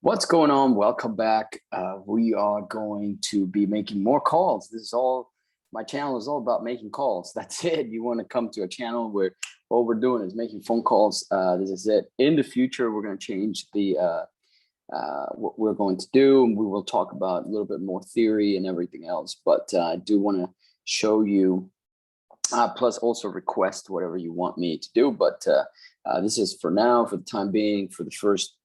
What's going on? Welcome back. We are going to be making more calls. My channel is all about making calls. That's it. You want to come to a channel where all we're doing is making phone calls. This is it. In the future, we're going to change what we're going to do. We will talk about a little bit more theory and everything else, but I do want to show you, plus also request whatever you want me to do. But this is for now, for the time being, for the first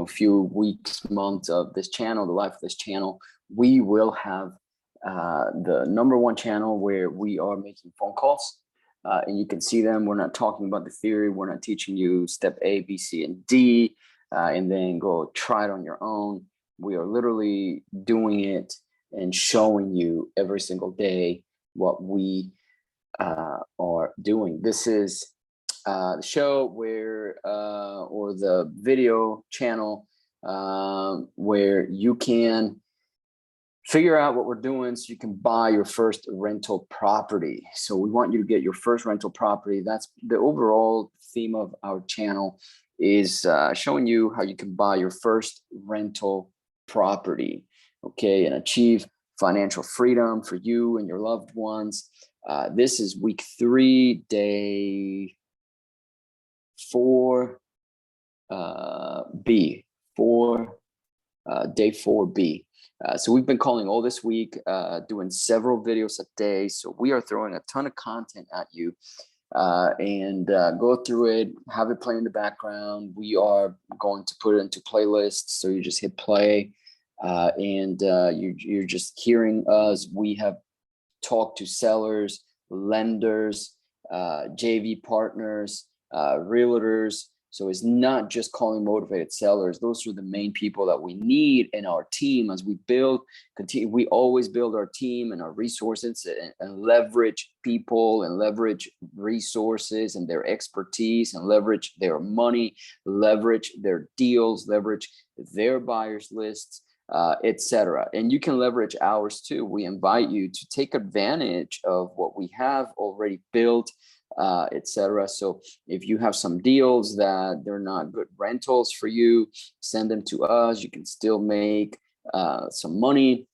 few weeks, months of this channel, the life of this channel. We will have the #1 channel where we are making phone calls, and you can see them. We're not talking about the theory. We're not teaching you step A, B, C, and D, and then go try it on your own. We are literally doing it and showing you every single day what we are doing. This is the show where or the video channel where you can figure out what we're doing so you can buy your first rental property. So we want you to get your first rental property. That's the overall theme of our channel, is showing you how you can buy your first rental property, okay, and achieve financial freedom for you and your loved ones. This is week 3, day 4B, day 4B. So we've been calling all this week, doing several videos a day. So we are throwing a ton of content at you, and go through it, have it play in the background. We are going to put it into playlists. So you just hit play, and you're just hearing us. We have talked to sellers, lenders, JV partners, realtors. So it's not just calling motivated sellers. Those are the main people that we need in our team as we continue. We always build our team and our resources and leverage people and leverage resources and their expertise and leverage their money, leverage their deals, leverage their buyers lists, etc. And you can leverage ours too. We invite you to take advantage of what we have already built, etc. So if you have some deals that they're not good rentals for you, send them to us. You can still make some money,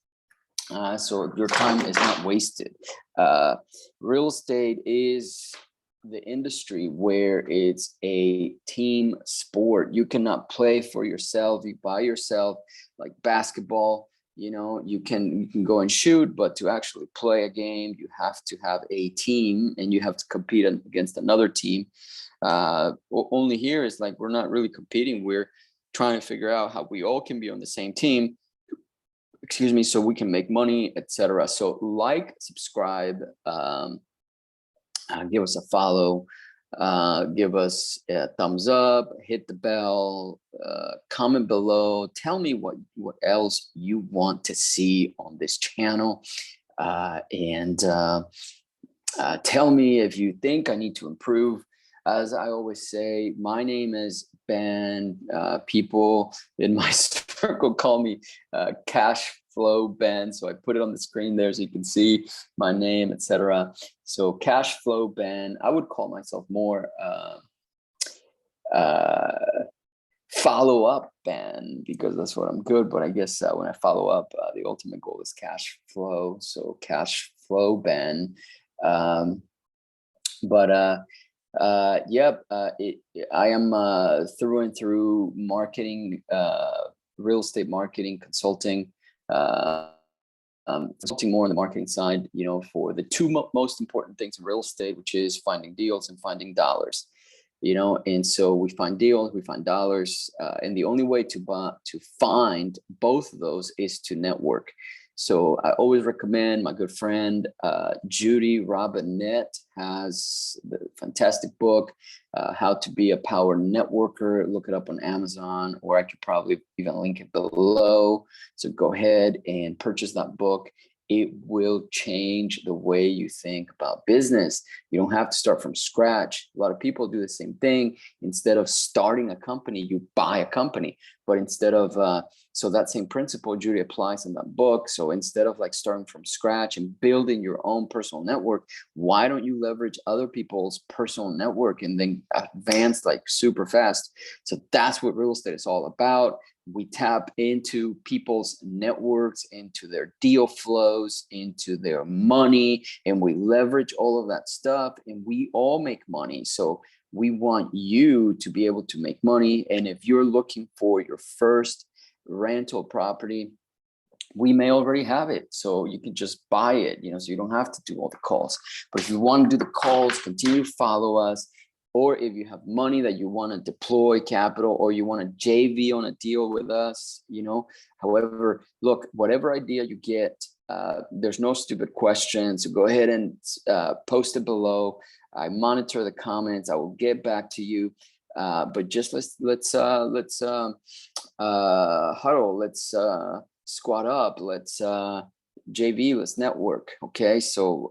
so your time is not wasted. Real estate is the industry where it's a team sport. You cannot play for yourself, you by yourself, like basketball. You can go and shoot, but to actually play a game, you have to have a team and you have to compete against another team. Only here is like, we're not really competing. We're trying to figure out how we all can be on the same team, excuse me, so we can make money, etc. So like, subscribe, give us a follow, give us a thumbs up, hit the bell, comment below, tell me what else you want to see on this channel, and tell me if you think I need to improve. As I always say, my name is Ben. People in my circle call me Cash Flow Ben, so I put it on the screen there so you can see my name, etc. So Cash Flow Ben. I would call myself more Follow Up Ben, because that's what I'm good. But I guess when I follow up, the ultimate goal is cash flow. So Cash Flow Ben. Yep, I am through and through marketing, real estate marketing, consulting. Consulting more on the marketing side, for the two most important things in real estate, which is finding deals and finding dollars, and so we find deals, we find dollars, and the only way to find both of those is to network. So I always recommend my good friend Judy Robinette has the fantastic book, How to Be a Power Networker. Look it up on Amazon, or I could probably even link it below. So go ahead and purchase that book. It will change the way you think about business. You don't have to start from scratch. A lot of people do the same thing. Instead of starting a company, you buy a company. But instead of, so that same principle Judy applies in that book. So instead of like starting from scratch and building your own personal network, why don't you leverage other people's personal network and then advance like super fast? So that's what real estate is all about. we tap into people's networks, into their deal flows, into their money, and we leverage all of that stuff, and we all make money. So we want you to be able to make money. And if you're looking for your first rental property, we may already have it, so you can just buy it, so you don't have to do all the calls. But if you want to do the calls, continue to follow us. Or if you have money that you want to deploy capital, or you want to JV on a deal with us, however, look, whatever idea you get, there's no stupid questions. So go ahead and post it below. I monitor the comments. I will get back to you. But just let's huddle. Let's squat up. Let's JV. Let's network. Okay, so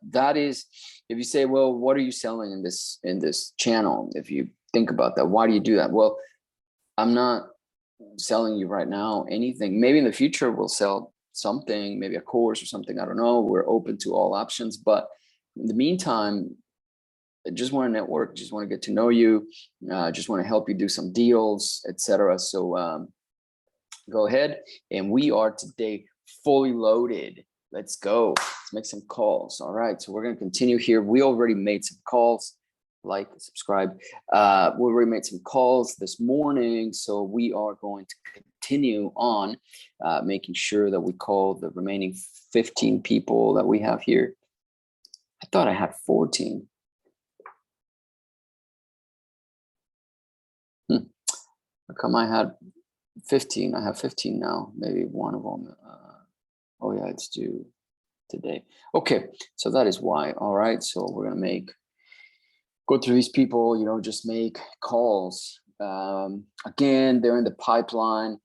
that is. If you say, well, what are you selling in this channel? If you think about that, why do you do that? Well, I'm not selling you right now anything. Maybe in the future we'll sell something, maybe a course or something. I don't know. We're open to all options. But in the meantime, I just want to network, just want to get to know you, just want to help you do some deals, etc. So go ahead. And we are today fully loaded. Let's go. Let's make some calls. All right. So we're going to continue here. We already made some calls. Like, subscribe. We already made some calls this morning. So we are going to continue on making sure that we call the remaining 15 people that we have here. I thought I had 14. How come I had 15? I have 15 now. Maybe one of them. Oh yeah, it's due today. Okay, so that is why. All right, so we're gonna go through these people, just make calls. Again, they're in the pipeline.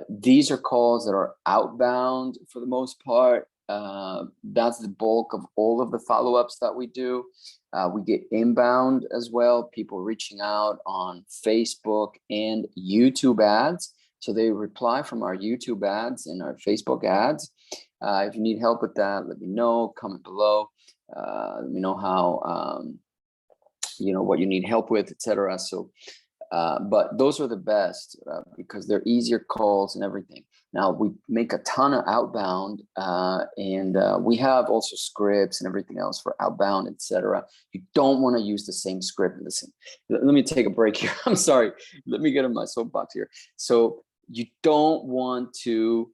These are calls that are outbound for the most part. That's the bulk of all of the follow-ups that we do. We get inbound as well, people reaching out on Facebook and YouTube ads. So they reply from our YouTube ads and our Facebook ads. If you need help with that, let me know, comment below. Let me know how, what you need help with, etc. So, but those are the best because they're easier calls and everything. Now we make a ton of outbound and we have also scripts and everything else for outbound, etc. You don't want to use the same script. Listen, let me take a break here. I'm sorry. Let me get in my soapbox here. So you don't want to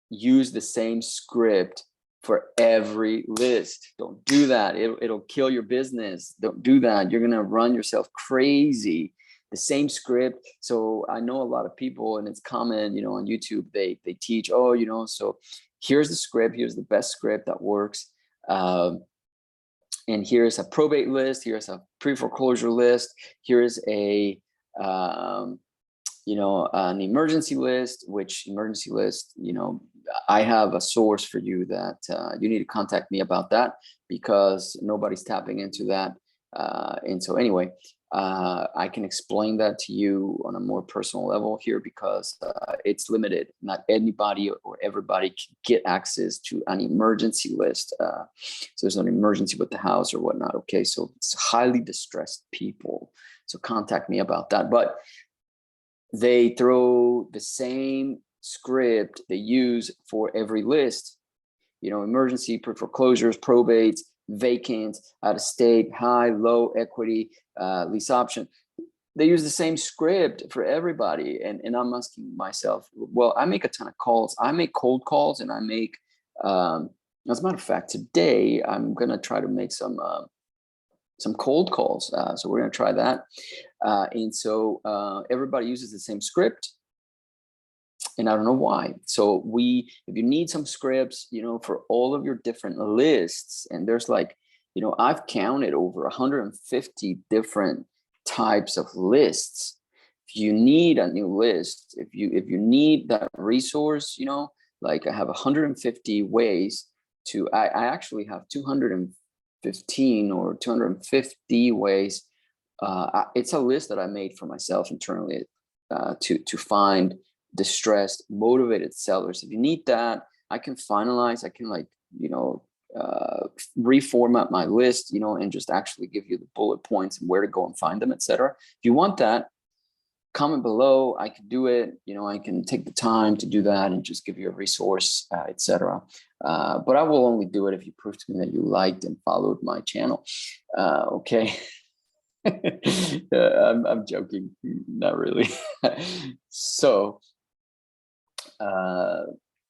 use the same script for every list. Don't do that. It'll kill your business. Don't do that. You're going to run yourself crazy. The same script. So I know a lot of people, and it's common, on YouTube, they teach, so here's the script. Here's the best script that works. And here's a probate list. Here's a pre-foreclosure list. Here's an emergency list, which emergency list, I have a source for you that you need to contact me about that because nobody's tapping into that. And so anyway, I can explain that to you on a more personal level here because it's limited. Not anybody or everybody can get access to an emergency list. So there's an emergency with the house or whatnot. Okay, so it's highly distressed people. So contact me about that. But they throw the same script they use for every list, emergency, foreclosures, probates, vacant, out of state, high, low equity, lease option. They use the same script for everybody. And I'm asking myself, well, I make a ton of calls. I make cold calls and I make, as a matter of fact, today I'm going to try to make some cold calls. So we're going to try that. And so everybody uses the same script. And I don't know why. So if you need some scripts, for all of your different lists, and there's I've counted over 150 different types of lists. If you need a new list, if you need that resource, I have 150 ways to, I actually have 215 or 250 ways. It's a list that I made for myself internally to find distressed, motivated sellers. If you need that, I can finalize. I can reformat my list, and just actually give you the bullet points and where to go and find them, etc. If you want that, comment below. I can do it. You know, I can take the time to do that and just give you a resource, etc. But I will only do it if you prove to me that you liked and followed my channel. Okay. I'm joking, not really. So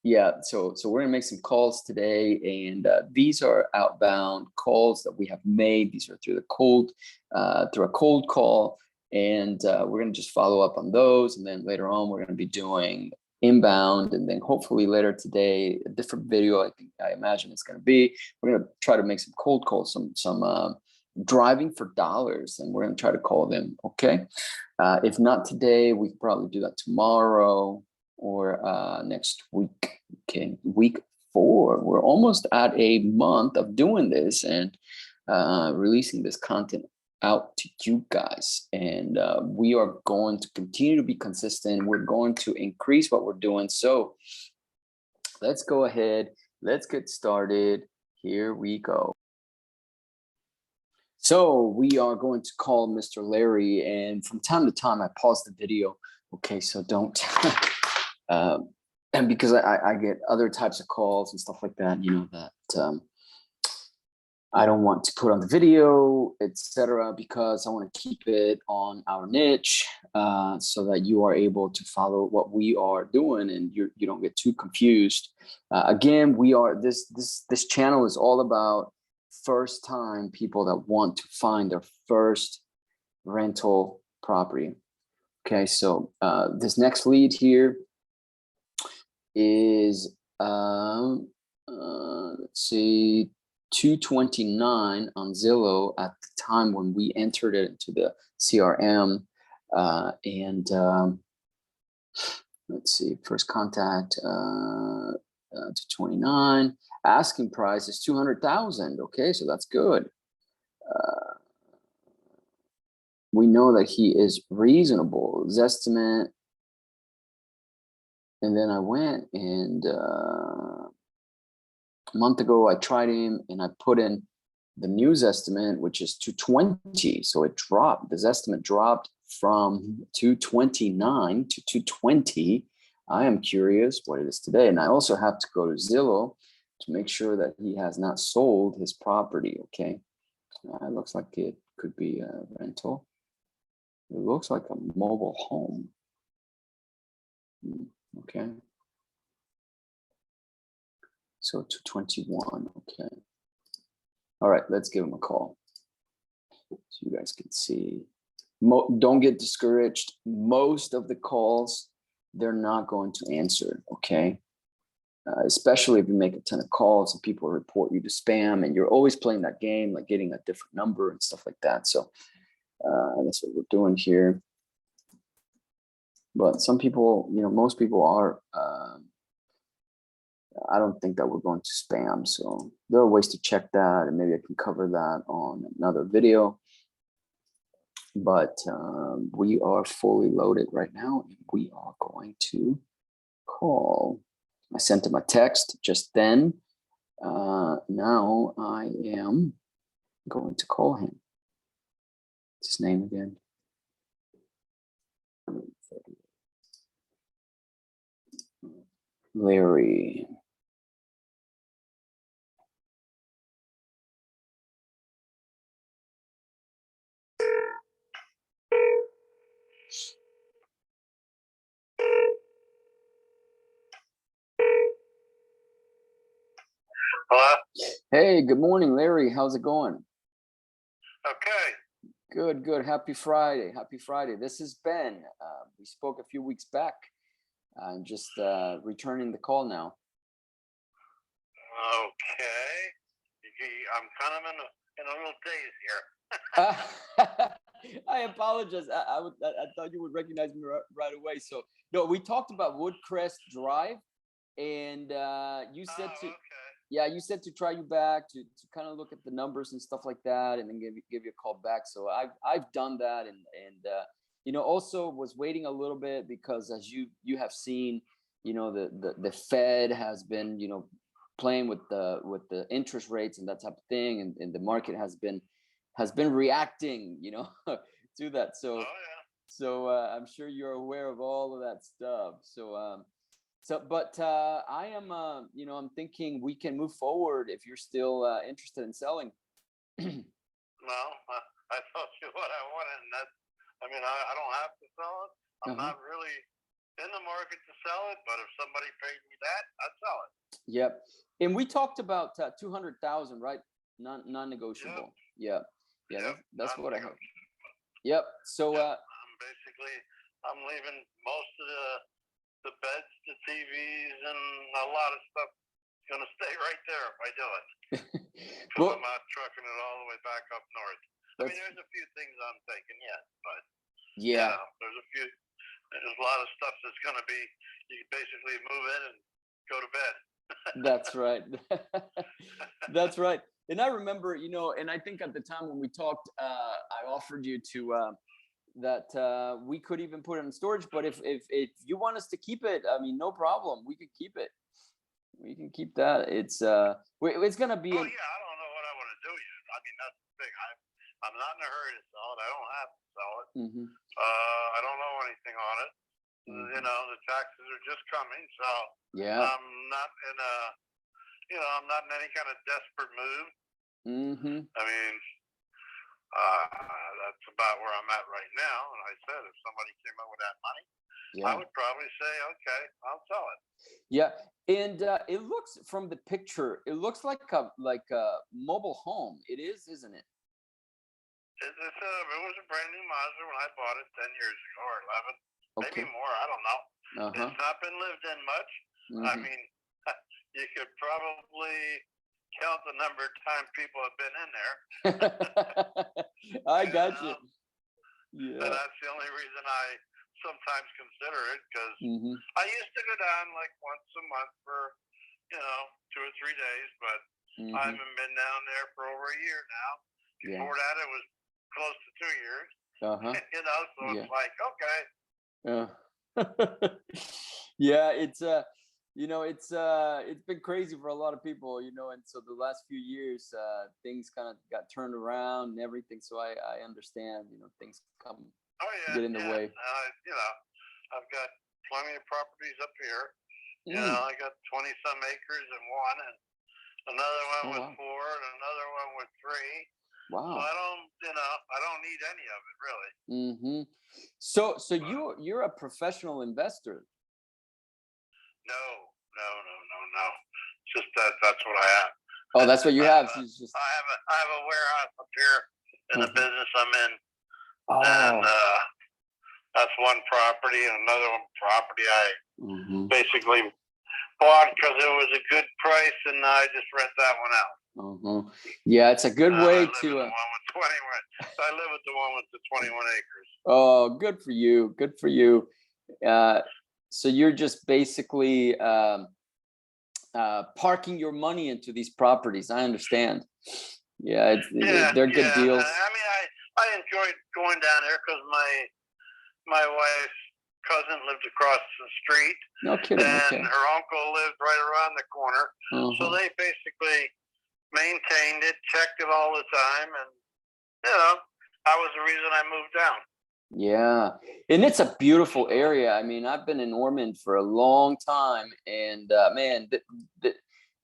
yeah, so we're gonna make some calls today, and these are outbound calls that we have made. These are through a cold call, and we're gonna just follow up on those, and then later on we're gonna be doing inbound, and then hopefully later today a different video. I imagine it's gonna be, we're gonna try to make some cold calls, some driving for dollars, and we're gonna try to call them. Okay, if not today, we can probably do that tomorrow or next week. Okay, week 4. We're almost at a month of doing this and releasing this content out to you guys, and we are going to continue to be consistent. We're going to increase what we're doing. So let's go ahead, let's get started. Here we go. So we are going to call Mr. Larry, and from time to time I pause the video. Okay, so don't and because I get other types of calls and stuff like that, you know, that I don't want to put on the video, etc., because I want to keep it on our niche, so that you are able to follow what we are doing and you don't get too confused. Again, this channel is all about first time people that want to find their first rental property. Okay, so this next lead here is let's see, 229 on Zillow at the time when we entered it into the CRM, and let's see, first contact to 29. Asking price is 200,000. Okay, so that's good. We know that he is reasonable. His estimate. And then I went and a month ago I tried him and I put in the news estimate, which is 220. So it dropped. This estimate dropped from 229 to 220. I am curious what it is today. And I also have to go to Zillow to make sure that he has not sold his property. Okay. It looks like it could be a rental. It looks like a mobile home. Okay. So 221. Okay. All right, let's give him a call so you guys can see. Don't get discouraged. Most of the calls, they're not going to answer. Okay. Especially if you make a ton of calls and people report you to spam, and you're always playing that game, like getting a different number and stuff like that. So that's what we're doing here. But some people, you know, most people are, I don't think that we're going to spam. So there are ways to check that, and maybe I can cover that on another video. But we are fully loaded right now, and we are going to call. I sent him a text just then. Now I am going to call him. What's his name again? Larry. Hello? Hey, good morning, Larry. How's it going? Okay. Good, good. Happy Friday. Happy Friday. This is Ben. We spoke a few weeks back. I'm just returning the call now. Okay. I'm kind of in a little daze here. I apologize. I thought you would recognize me right away. So no, we talked about Woodcrest Drive, and you said to, okay. yeah, you said to try you back to kind of look at the numbers and stuff like that, and then give you a call back. So I've done that, and you know, also was waiting a little bit because as you have seen, you know, the Fed has been, you know, playing with the interest rates and that type of thing, and the market has been reacting, you know, to that. So Oh, So I'm sure you're aware of all of that stuff. But I am, I'm thinking we can move forward if you're still interested in selling. Well, I told you what I wanted, and I don't have to sell it. I'm not really in the market to sell it, but if somebody paid me that, I'd sell it. Yep. And we talked about 200,000, right? Non-negotiable. Yep. Yeah. That's what I heard. Yep. So I'm leaving most of the beds, the TVs, and a lot of stuff is going to stay right there if I do it. Because I'm not trucking it all the way back up north. I mean, there's a few things I'm taking yet, but there's a lot of stuff that's going to be, you basically move in and go to bed. That's right. That's right. And I remember, and I think at the time when we talked, I offered you to that we could even put it in storage. But if you want us to keep it, I mean, no problem. We could keep it. We can keep that. It's gonna be. Oh yeah, I don't know what I want to do yet. I mean, that's the thing. I'm not in a hurry to sell it. I don't have to sell it. I don't know anything on it. The taxes are just coming, so I'm not in I'm not in any kind of desperate mood. I mean, that's about where I'm at right now. And I said, if somebody came up with that money, I would probably say, okay, I'll sell it. Yeah, and it looks from the picture, it looks like a mobile home. It is, isn't it? It was a brand new Mazda when I bought it 10 years ago or 11, maybe more. I don't know. It's not been lived in much. I mean, you could probably count the number of times people have been in there. I got you. Yeah. And that's the only reason I sometimes consider it, because I used to go down like once a month for 2 or 3 days, but I haven't been down there for over a year now. Before that, it was close to 2 years. So it's like, okay. Yeah, it's it's been crazy for a lot of people, and so the last few years things kind of got turned around and everything. So I understand, things get in the way. I've got plenty of properties up here. I got 20 some acres in one, and another one with 4, and another one with 3. Wow. So I don't need any of it really. So you're a professional investor? No. Just that's what I have. Oh, that's what you have. I have a warehouse up here in the business I'm in. And that's one property, and another one property I basically bought because it was a good price, and I just rent that one out. Yeah, it's a good way I to. live with the one with the 21 acres. Oh, good for you. Good for you. So you're just basically parking your money into these properties. I understand. Yeah, they're good deals. I mean, I enjoyed going down there because my wife's cousin lived across the street. No kidding. And her uncle lived right around the corner. So they basically maintained it, checked it all the time, and that was the reason I moved down. Yeah, and it's a beautiful area. I mean, I've been in Ormond for a long time, and man,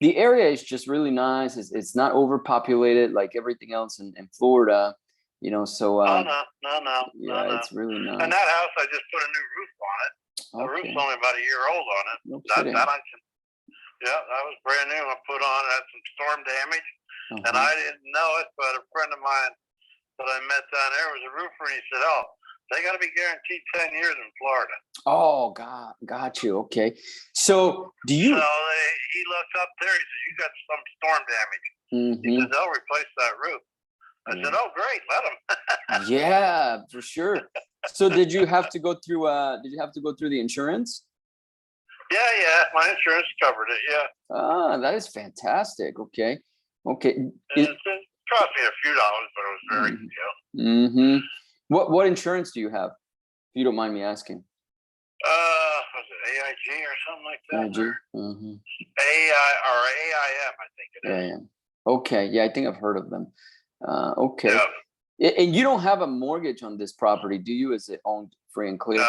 the area is just really nice. It's not overpopulated like everything else in Florida, so no. It's really nice. And that house, I just put a new roof on it. The roof's only about a year old on it. No kidding. That was brand new. I put on, had some storm damage, and I didn't know it, but a friend of mine that I met down there was a roofer, and he said, "Oh, they got to be guaranteed 10 years in Florida." Oh, got you. Okay. So do you? So he looked up there. He said, "You got some storm damage." He said, "They'll replace that roof." I said, "Oh, great, let them." Yeah, for sure. So did you have to go through? The insurance? Yeah. My insurance covered it. Yeah. Ah, that is fantastic. Okay. It cost me a few dollars, but it was very good deal. What insurance do you have, if you don't mind me asking? Was it AIG or something like that? AIG. AIM, I think it is. AIM. Okay. Yeah, I think I've heard of them. Okay. Yeah. And you don't have a mortgage on this property, do you? Is it owned free and clear?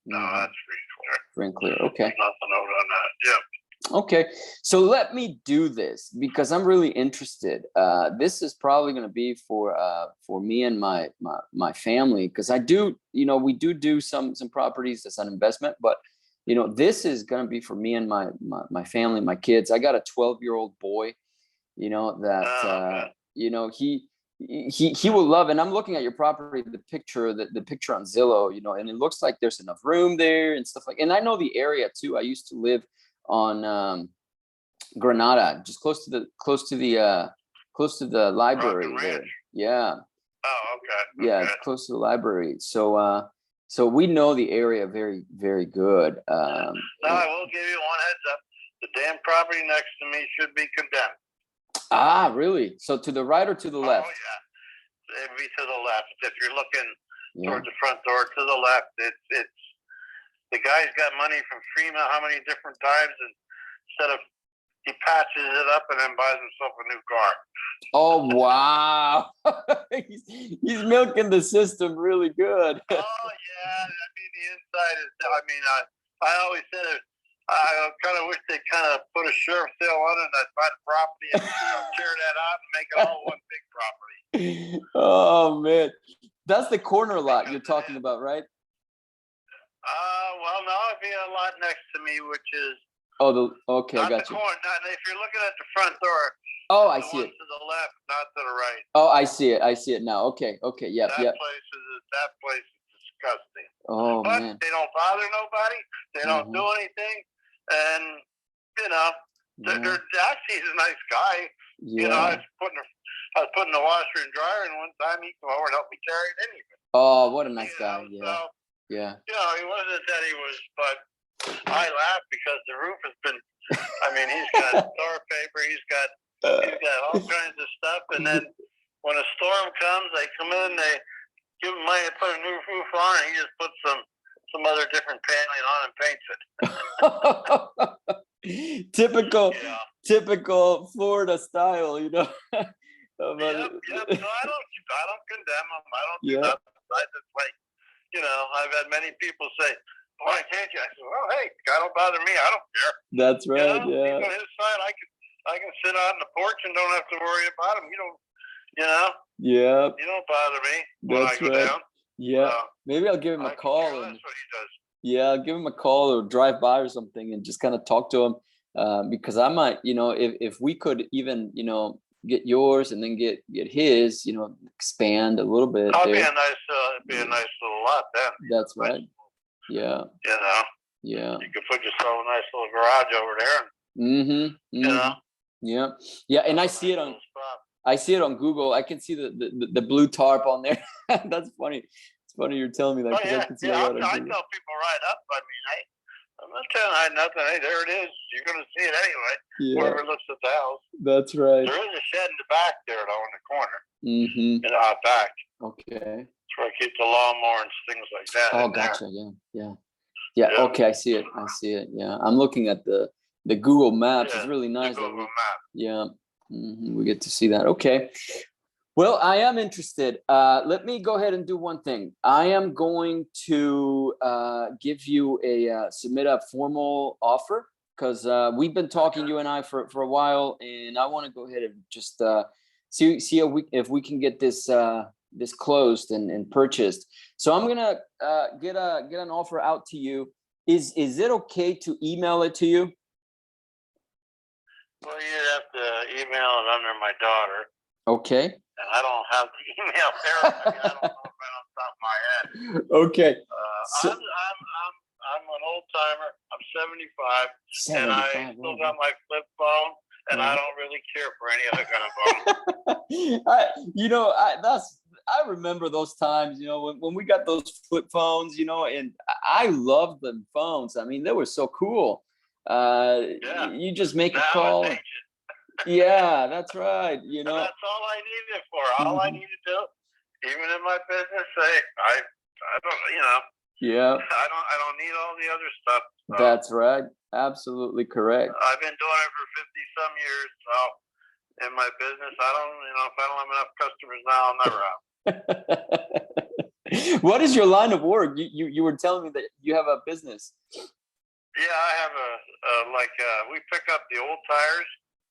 No, that's free and clear. Free and clear. Okay. Nothing owed on that. Yep. Okay, so let me do this because I'm really interested. This is probably going to be for me and my family, because I do, we do some properties as an investment, but this is going to be for me and my family, my kids. I got a 12-year-old boy, that he will love. And I'm looking at your property, the picture on Zillow, and it looks like there's enough room there and stuff like. And I know the area too. I used to live on Granada, just close to the library there. Yeah. Oh, okay. Yeah, it's close to the library. So we know the area very, very good. Now I will give you one heads up. The damn property next to me should be condemned. Ah, really? So to the right or to the left? Oh yeah, it'd be to the left. If you're looking towards the front door, to the left. It's the guy's got money from FEMA how many different times, and instead of he patches it up and then buys himself a new car. Oh wow, he's milking the system really good. Oh yeah, I mean the inside is. I mean, I always said it. I kind of wish they'd kind of put a sheriff sale on it, and I'd buy the property and tear that out and make it all one big property. Oh man, that's the corner lot you're talking about, right? Well, no, it'd be a lot next to me, which is. Okay, I got you. Corner, if you're looking at the front door. Oh, I see it. To the left, not to the right. Oh, I see it now. Okay, yep. That place is disgusting. Oh but man. They don't bother nobody. They don't do anything, and actually he's a nice guy. Yeah. I was putting the washer and dryer, and one time he came over and helped me carry it anyway. Oh, what a nice guy. Yeah. So, yeah. He wasn't that he was, but I laugh because the roof has been. I mean, he's got toilet paper. He's got all kinds of stuff, and then when a storm comes, they come in, they give him money to put a new roof on, and he just puts some other different paneling on and paints it. Typical Florida style, Yep. So I don't condemn him. I don't do nothing. I just I've had many people say, "Why can't you?" I said, "Well, hey, God don't bother me. I don't care." That's right. Yeah. He's on his side. I can sit out on the porch and don't have to worry about him. Yeah. You don't bother me when I go down. Yeah. Maybe I'll give him a call. That's what he does. Yeah, I'll give him a call or drive by or something and just kind of talk to him, because I might, if we could even, get yours and then get his, expand a little bit. It'd be a nice little lot then. That's right. Yeah. Yeah. You could put yourself a nice little garage over there. Yeah, and I see it on Google. I can see the blue tarp on there. That's funny. It's funny you're telling me that. I can see I tell people right up. I mean, I'm not telling you nothing. Hey, there it is. You're going to see it anyway. Yeah. Whoever looks at the house. That's right. There is a shed in the back there, though, in the corner. Out back. Okay. That's where I keep the lawnmower and things like that. Oh, gotcha. Yeah. Okay, I see it. Yeah, I'm looking at the Google Maps. It's really nice. The Google Map. Yeah. We get to see that. Okay. Well, I am interested. Let me go ahead and do one thing. I am going to give you submit a formal offer, because we've been talking, you and I, for a while, and I want to go ahead and just see if we can get this closed and purchased. So I'm gonna get an offer out to you. Is it okay to email it to you? Well, you'd have to email it under my daughter. Okay. And I don't have the email there. I don't know if right on top of my head. Okay. I'm an old timer. I'm 75, and I still got my flip phone, and I don't really care for any other kind of phone. I remember those times, when we got those flip phones, and I loved the phones. I mean, they were so cool. You just make a call. Yeah, that's right. And that's all I need it for. All I need to do, even in my business, I don't, Yeah. I don't need all the other stuff. So. That's right. Absolutely correct. I've been doing it for 50 some years, so in my business. I don't, if I don't have enough customers now, I'll never have. What is your line of work? You were telling me that you have a business. Yeah, I have we pick up the old tires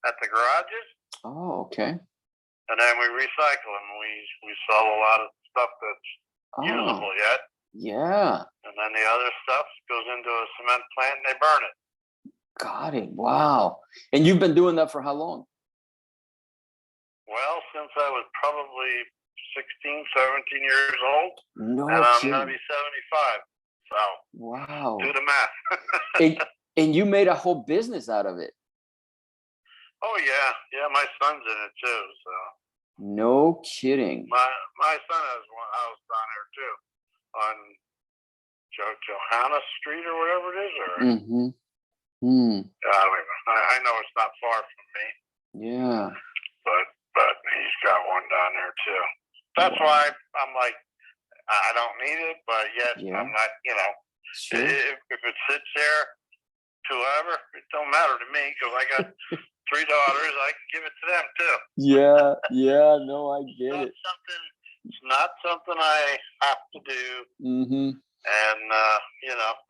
at the garages. Oh, okay. And then we recycle them. We sell a lot of stuff that's usable yet. Yeah. And then the other stuff goes into a cement plant and they burn it. Got it. Wow. And you've been doing that for how long? Well, since I was probably 16, 17 years old. No and I'm kidding. going to be 75. So, wow. Do the math. and you made a whole business out of it. Oh, yeah. Yeah, my son's in it, too. So. No kidding. My son has one house down there, too, on Johanna Street or whatever it is. Or, I know it's not far from me. Yeah. But he's got one down there, too. That's why I'm like, I don't need it, but yet I'm not, Sure. if it sits there to whoever, it don't matter to me because I got 3 daughters. I can give it to them too. Yeah, no, I get it. It's not something I have to do. And,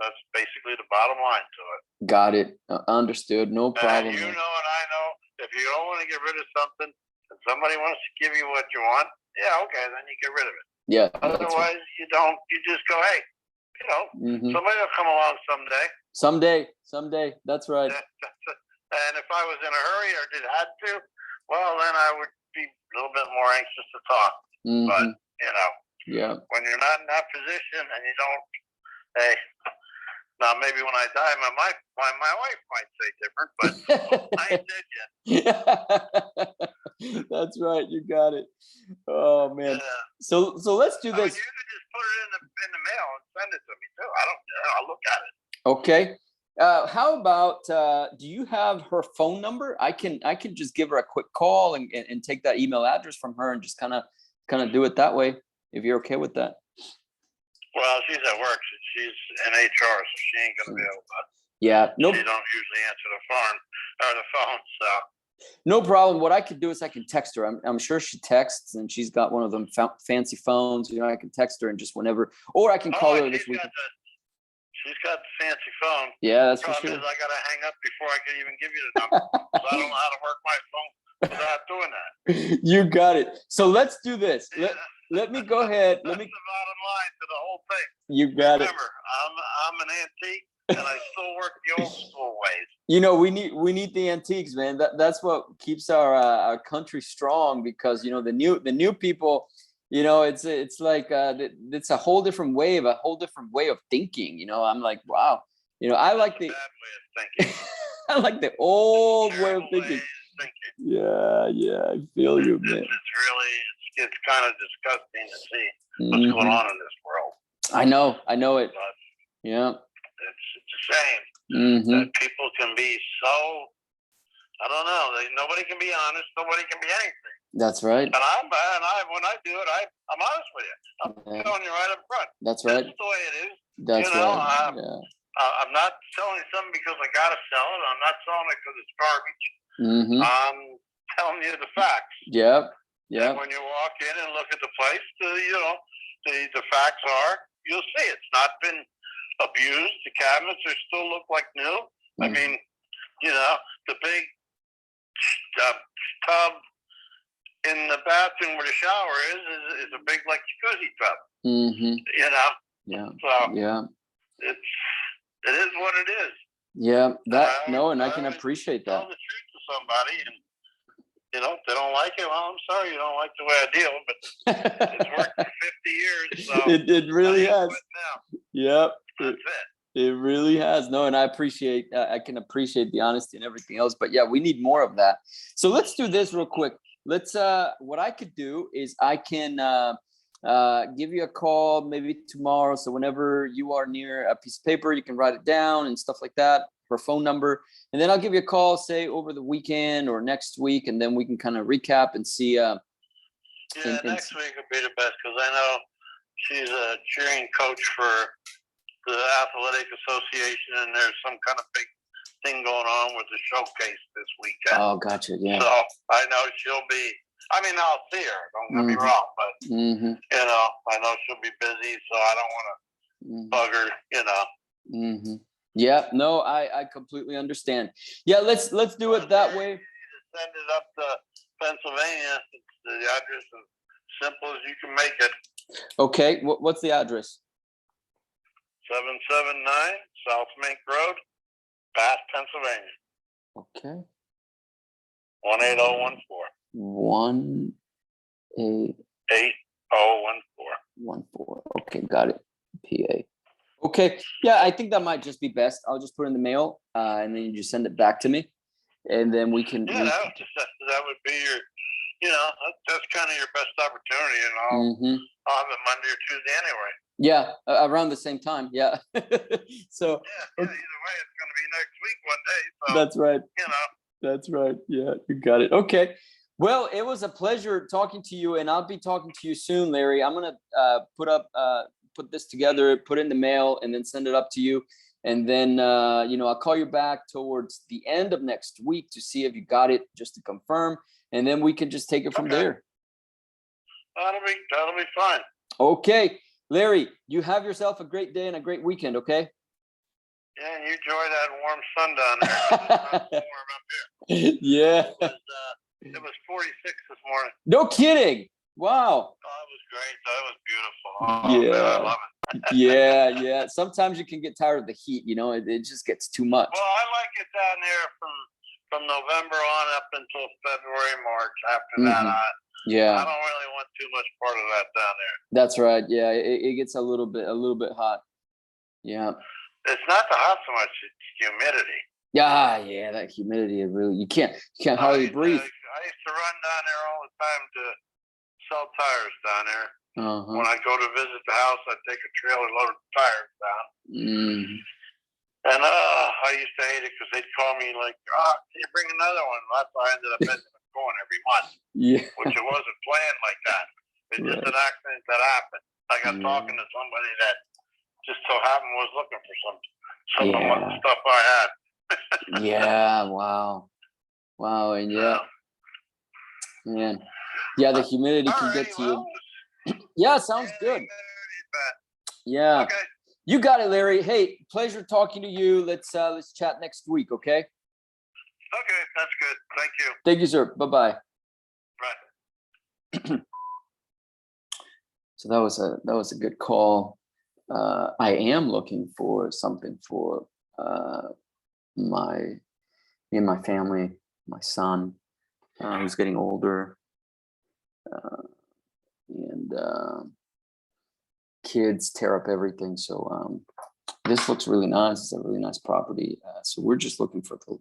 that's basically the bottom line to it. Got it. Understood. No problem. And you know and I know, if you don't want to get rid of something and somebody wants to give you what you want, yeah, okay, then you get rid of it. Yeah. Otherwise, you don't. You just go, hey, somebody will come along someday. Someday. That's right. And if I was in a hurry or had to, well, then I would be a little bit more anxious to talk. But, when you're not in that position and you don't, hey, now maybe when I die, my wife might say different, but I ain't dead yet. That's right. You got it. Oh man. Yeah. So let's do this. You could just put it in the mail and send it to me too. I don't care. I'll look at it. Okay. How about do you have her phone number? I can just give her a quick call and take that email address from her and just kind of do it that way if you're okay with that. Well, she's at work. She's in HR, so she ain't gonna be able to. Yeah. Nope. She don't usually answer the phone. So. No problem. What I could do is I can text her. I'm sure she texts and she's got one of them fancy phones. I can text her and just whenever, or I can call her this weekend. She's got the fancy phone. Yeah, that's for sure. The problem is I got to hang up before I can even give you the number. So I don't know how to work my phone without doing that. You got it. So let's do this. Let me go ahead. That's the bottom line to the whole thing. You got it. Remember, I'm an antique and I still work the old school ways. We need the antiques, man. That's what keeps our country strong because the new people. It's like it's a whole different way of thinking. I'm like, wow. I like the bad way of thinking. I like the old way of thinking. Yeah, I feel you, man. It's kind of disgusting to see what's going on in this world. I know it. But yeah. It's a shame that people can be so, I don't know, nobody can be honest, nobody can be anything. That's right. And when I do it, I'm honest with you. I'm telling you right up front. That's right. That's the way it is. That's right. I'm not selling something because I gotta sell it. I'm not selling it because it's garbage. I'm telling you the facts. Yep. And when you walk in and look at the place, the facts are, you'll see it's not been abused. The cabinets still look like new. I mean, the big tub in the bathroom where the shower is a big like jacuzzi tub. Yeah. So yeah. It is what it is. Yeah. And I can appreciate that. Tell the truth to somebody, and if they don't like it, well, I'm sorry you don't like the way I deal, but it's worked for 50 years. So it really has. Now. Yep. That's it. It really has. No, and I can appreciate the honesty and everything else. But yeah, we need more of that. So let's do this real quick. Let's what I could do is I can give you a call maybe tomorrow. So whenever you are near a piece of paper, you can write it down and stuff like that, her phone number. And then I'll give you a call, say over the weekend or next week, and then we can kind of recap and see. Next week would be the best because I know she's a cheering coach for the Athletic Association, and there's some kind of big thing going on with the showcase this weekend. Oh, gotcha. Yeah. So I know she'll be. I mean, I'll see her. Don't get me wrong, but you know, I know she'll be busy, so I don't want to bug her. You know. Yeah. No, I completely understand. Yeah. Let's do it that way. Send it up to Pennsylvania. The address is simple as you can make it. Okay. What's the address? 779 South Mink Road, Bath, Pennsylvania. Okay. 18014. 18014. Okay, got it. PA. Okay. Yeah, I think that might just be best. I'll just put it in the mail, and then you just send it back to me, and then we can. Yeah, that would be your. You know, that's kind of your best opportunity, and I'll have it Monday or Tuesday anyway. Yeah, around the same time. Yeah. So. Yeah. Either way, it's going to be next week one day. So. That's right. You know. That's right. Yeah, you got it. Okay. Well, it was a pleasure talking to you, and I'll be talking to you soon, Larry. I'm gonna put this together, put it in the mail, and then send it up to you. And then you know, I'll call you back towards the end of next week to see if you got it, just to confirm, and then we can just take it from there. That'll be fine. Okay, Larry, you have yourself a great day and a great weekend. Okay. Yeah, you enjoy that warm sun down there. It's not warm up here. Yeah. It was 46 this morning. No kidding. Wow. Oh, it was great. That was beautiful. Oh, yeah. Man, I love it. Yeah. Sometimes you can get tired of the heat. You know, it just gets too much. Well, I like it down there from November on up until February, March. After that, I don't really want too much part of that down there. That's right. Yeah, it gets a little bit hot. Yeah. It's not the hot so much; it's humidity. Yeah, that humidity really you can't hardly breathe. I used to run down there all the time to sell tires down there. When I go to visit the house, I take a trailer load of tires down. And I used to hate it because they'd call me like, can you bring another one? That's why I ended up ending up going every month. Yeah. Which it wasn't planned like that. It's just an accident that happened. I got talking to somebody that just so happened was looking for some of the stuff I had. Yeah, wow. And man. Yeah, the humidity can get to you. Yeah, sounds good. Yeah. Okay. You got it, Larry. Hey, pleasure talking to you. Let's chat next week, okay? Okay, that's good. Thank you. Thank you, sir. Bye-bye. Right. So that was a good call. I am looking for something for me and my family, my son, who's getting older, and kids tear up everything. So this looks really nice. It's a really nice property. So we're just looking for the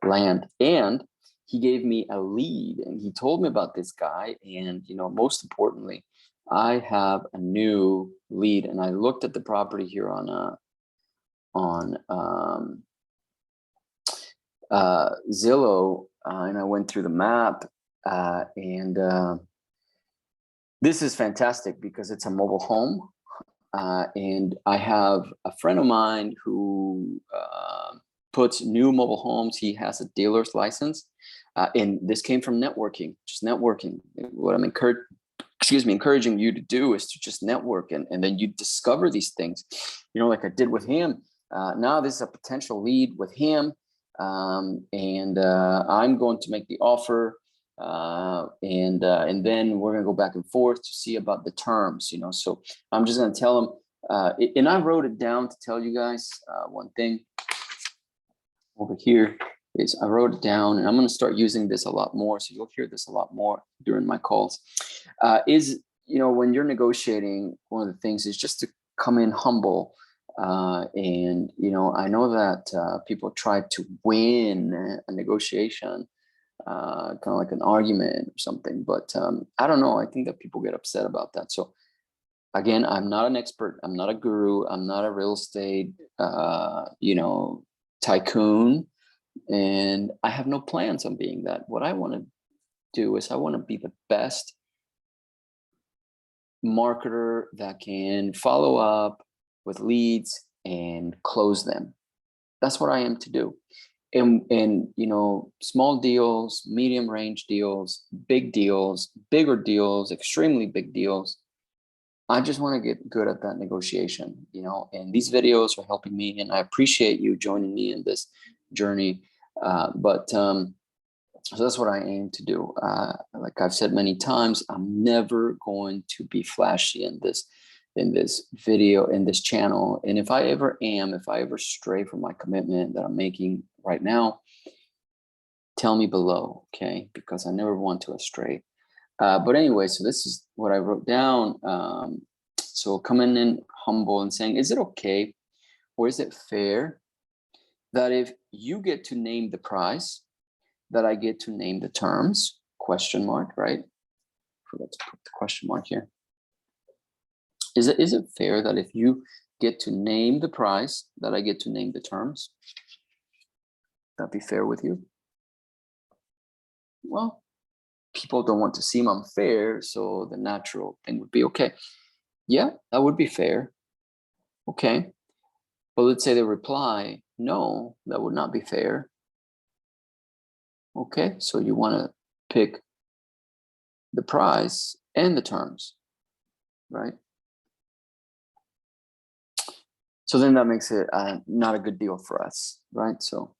land. And he gave me a lead, and he told me about this guy. And you know, most importantly, I have a new lead. And I looked at the property here on Zillow, and I went through the map, and this is fantastic because it's a mobile home, and I have a friend of mine who puts new mobile homes. He has a dealer's license, and this came from networking, just networking. What I'm encouraging you to do is to just network, and then you discover these things, you know, like I did with him. Now this is a potential lead with him. And I'm going to make the offer, and then we're gonna go back and forth to see about the terms, you know. So I'm just gonna tell him, and I wrote it down to tell you guys one thing over here is I wrote it down, and I'm gonna start using this a lot more. So you'll hear this a lot more during my calls. Is, you know, when you're negotiating, one of the things is just to come in humble. And, you know, I know that people try to win a negotiation, kind of like an argument or something, but I don't know. I think that people get upset about that. So again, I'm not an expert. I'm not a guru. I'm not a real estate, you know, tycoon. And I have no plans on being that. What I want to do is I want to be the best marketer that can follow up with leads and close them. That's what I am to do. and you know, small deals, medium range deals, bigger deals, extremely big deals. I just want to get good at that negotiation, you know, and these videos are helping me, and I appreciate you joining me in this journey. So that's what I aim to do. Like I've said many times, I'm never going to be flashy in this video, in this channel. And if I ever stray from my commitment that I'm making right now, tell me below, okay? Because I never want to astray. But anyway, so this is what I wrote down. So coming in humble and saying, is it okay or is it fair that if you get to name the price, that I get to name the terms? Question mark, right? Forgot to put the question mark here. Is it fair that if you get to name the price, that I get to name the terms? That'd be fair with you? Well, people don't want to seem unfair, so the natural thing would be, okay, yeah, that would be fair. Okay, but let's say they reply, no, that would not be fair. Okay, so you want to pick the price and the terms, right? So then that makes it not a good deal for us, right? So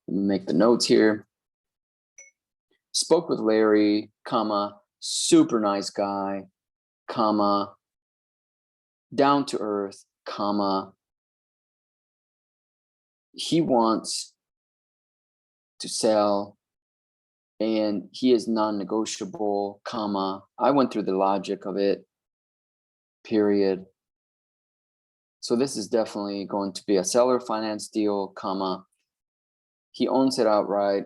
let me make the notes here. Spoke with Larry, comma, super nice guy, comma, down to earth, comma, he wants to sell and he is non-negotiable, comma, I went through the logic of it, period. So this is definitely going to be a seller finance deal, comma, he owns it outright,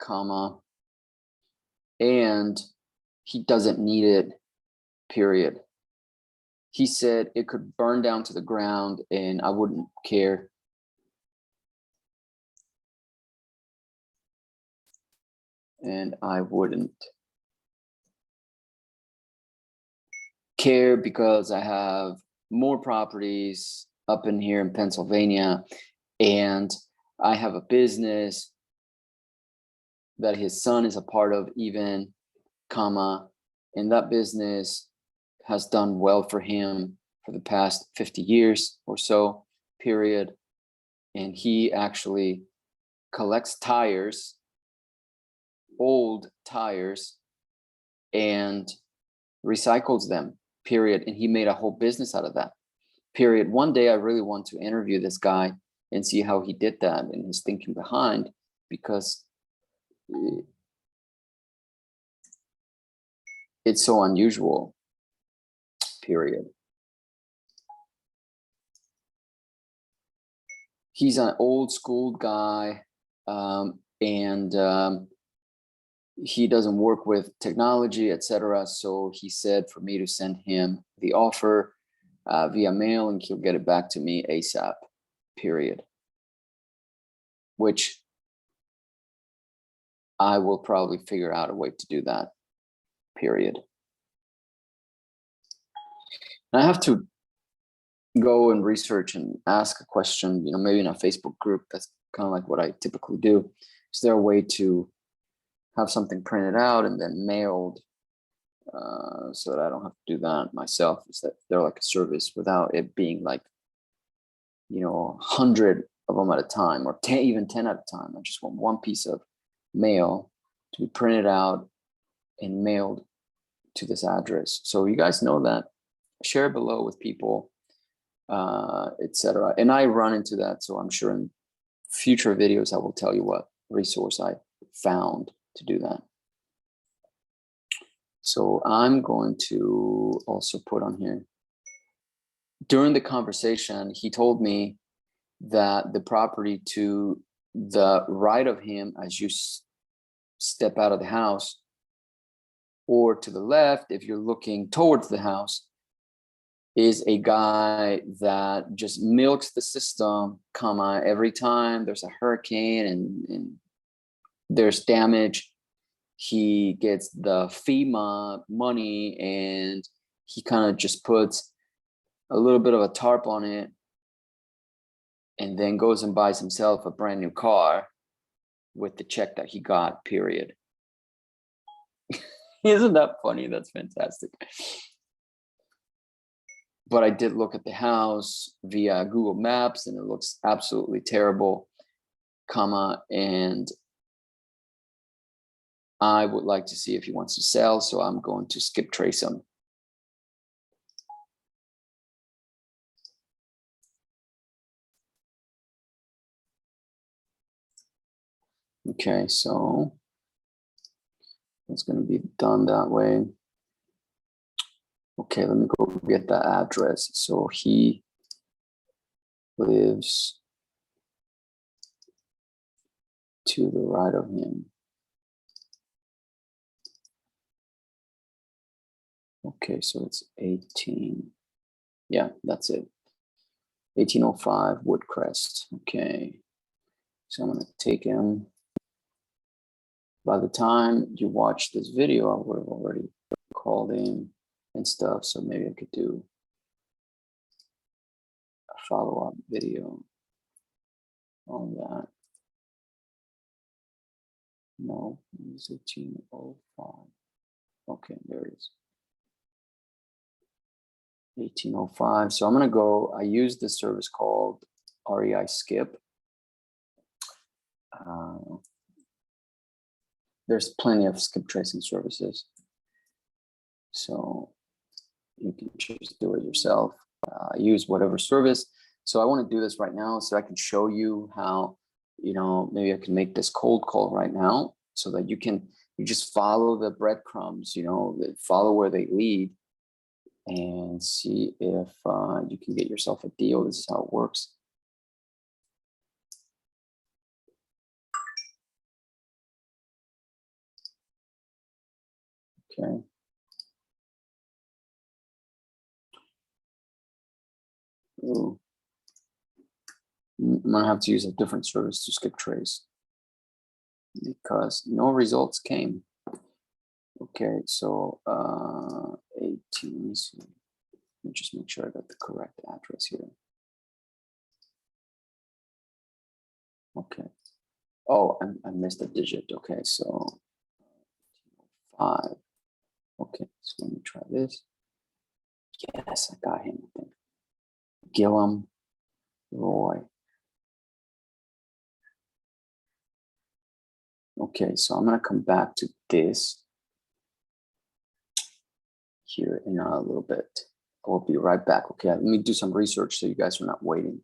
comma, and he doesn't need it, period. He said it could burn down to the ground and I wouldn't care. And I wouldn't care because I have more properties up in here in Pennsylvania, and I have a business that his son is a part of even, comma, and that business has done well for him for the past 50 years or so, period. And he actually collects tires, old tires, and recycles them, period. And he made a whole business out of that, period. One day I really want to interview this guy and see how he did that and his thinking behind, because it's so unusual, period. He's an old school guy, and he doesn't work with technology, etc. So he said for me to send him the offer via mail and he'll get it back to me ASAP, period. Which I will probably figure out a way to do that, period. And I have to go and research and ask a question, you know, maybe in a Facebook group. That's kind of like what I typically do. Is there a way to have something printed out and then mailed so that I don't have to do that myself? Is that they're like a service without it being like, you know, 100 of them at a time, or 10, even 10 at a time. I just want one piece of mail to be printed out and mailed to this address. So you guys know that. Share below with people, etc. And I run into that, so I'm sure in future videos I will tell you what resource I found to do that. So I'm going to also put on here, during the conversation, he told me that the property to the right of him as you step out of the house, or to the left if you're looking towards the house, is a guy that just milks the system, comma, every time there's a hurricane and there's damage, he gets the FEMA money and he kind of just puts a little bit of a tarp on it and then goes and buys himself a brand new car with the check that he got, period. Isn't that funny? That's fantastic. But I did look at the house via Google Maps and it looks absolutely terrible, and I would like to see if he wants to sell. So I'm going to skip trace him. Okay, so it's going to be done that way. Okay, let me go get the address. So he lives to the right of him. Okay, so it's 18. Yeah, that's it. 1805 Woodcrest. Okay, so I'm going to take him. By the time you watch this video, I would have already called in and stuff. So maybe I could do a follow-up video on that. No, it's 1805. Okay, there it is. 1805. So I'm going to go, I use this service called REI Skip. There's plenty of skip tracing services. So you can just do it yourself. Use whatever service. So I want to do this right now so I can show you how, maybe I can make this cold call right now so that you just follow the breadcrumbs, follow where they lead and see if you can get yourself a deal. This is how it works. Okay. Ooh. I'm gonna have to use a different service to skip trace because no results came. Okay, so 18. So let me just make sure I got the correct address here. Okay. Oh, I missed a digit. Okay, so 5. Okay, so let me try this. Yes, I got him. I think. Gillum Roy. Okay, so I'm gonna come back to this here in a little bit. I'll be right back. Okay, let me do some research so you guys are not waiting.